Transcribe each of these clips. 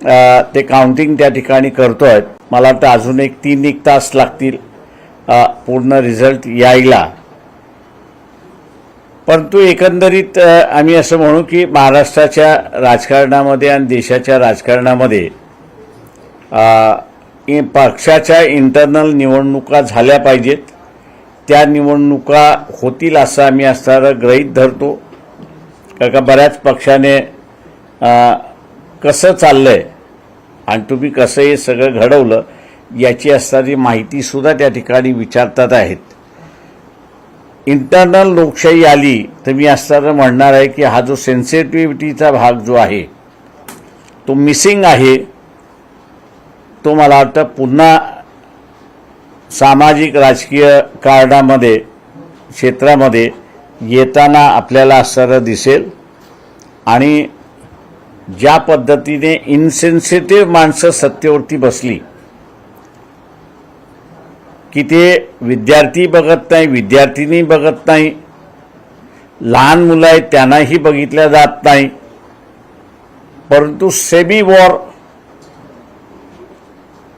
ते काउंटिंग त्या ठिकाणी करतोय। मला वाटतं अजून एक 3 तास लागतील पूर्ण रिझल्ट यायला। परंतु एकंदरीत आम्ही असं म्हणू की महाराष्ट्राच्या राजकारणामध्ये आणि देशाच्या राजकारणामध्ये पक्षाच्या इंटरनल निवडणुका झाल्या पाहिजेत। त्या निवडणुका होतील असं आम्ही असणारं गृहीत धरतो। कारण बऱ्याच पक्षाने कसं चाललंय आणि तुम्ही कसं हे सगळं घडवलं याची असणारी माहितीसुद्धा त्या ठिकाणी विचारतात आहेत। इंटरनल लोकशाही आली तर मी असणारं म्हणणार आहे की हा जो सेन्सिटिव्हिटीचा भाग जो आहे तो मिसिंग आहे, तो मला वाटतं पुन्हा सामाजिक राजकीय कारणामध्ये क्षेत्रामध्ये येताना आपल्याला असणारं दिसेल। आणि ज्या पद्धतीने इनसेन्सिटिव्ह माणसं सत्तेवरती बसली की ते विद्यार्थी बघत नाही, विद्यार्थिनी बघत नाही, लहान मुलं आहेत त्यांनाही बघितल्या जात नाही, परंतु सेमी वॉर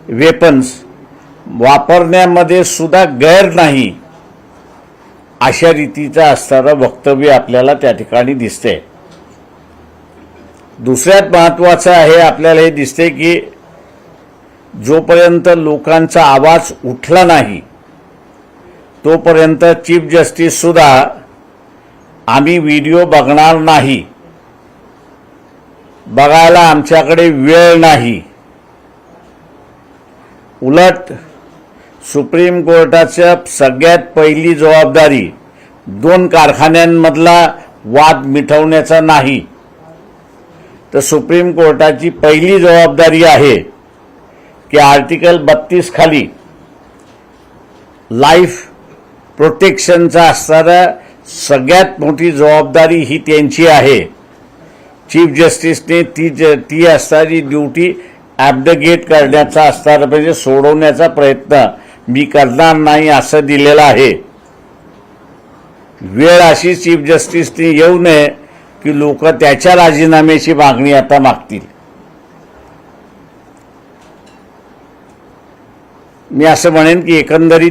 वेपन्स वापरण्यामध्ये सुद्धा गैर नाही अशा रीतीचं असणारं वक्तव्य आपल्याला त्या ठिकाणी दिसते। दुसऱ्यात महत्त्वाचं आहे, आपल्याला हे दिसते की जोपर्यंत लोकांचा आवाज उठला नाही तोपर्यंत चीफ जस्टिस सुद्धा आम्ही व्हिडिओ बघणार नाही, बघायला आमच्याकडे वेळ नाही। उलट सुप्रीम कोर्टाच्या सगळ्यात पहिली जबाबदारी 2 कारखान्यांमधला वाद मिटवण्याचा नाही, तर सुप्रीम कोर्टाची पहिली जबाबदारी आहे की आर्टिकल 32 खाली लाईफ प्रोटेक्शनचा असणारा सगळ्यात मोठी जबाबदारी ही त्यांची आहे। चीफ जस्टिसने ती असणारी ड्युटी ॲब्डिकेट करण्याचा असणारा म्हणजे सोडवण्याचा प्रयत्न मी करणार नाही असं दिलेलं आहे। वेळ अशी चीफ जस्टिसने येऊ नये की लोक त्याच्या राजीनाम्याची मागणी आता मागतील। मी असं म्हणेन की एकंदरीत